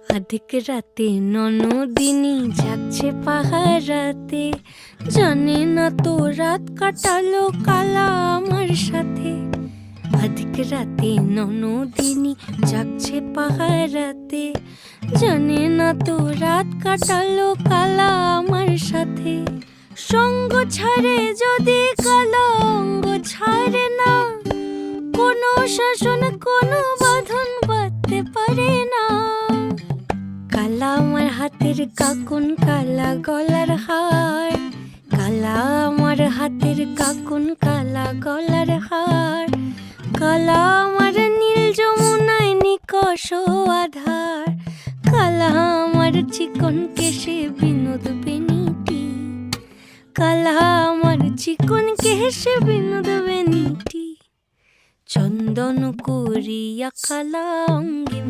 আধিক রাতে ননদিনী যাচ্ছে পাহারাতে, জানে না তো রাত কাটালো কালা আমার সাথে। আধিক রাতে ননদিনী যাচ্ছে পাহারাতে, জানে না তো রাত কাটালো কালা আমার সাথে। সঙ্গ ছাড়ে যদি কালা অঙ্গ ছাড়ে না, কোনো শাসন কোনো বাঁধন বাঁধতে পারে না। কালা আমার হাতের কাকুন কালা গলার হার, কালা আমার হাতের কাকুন কালা গলার হার। কালা আমার নীল যমুনায় নিকষ আধার, কালা আমার চিকন কেশে বিনোদ বেনিটি, কালা আমার চিকন কেশে বিনোদ বেনিটি। চন্দন করিয়া কালা অঙ্গে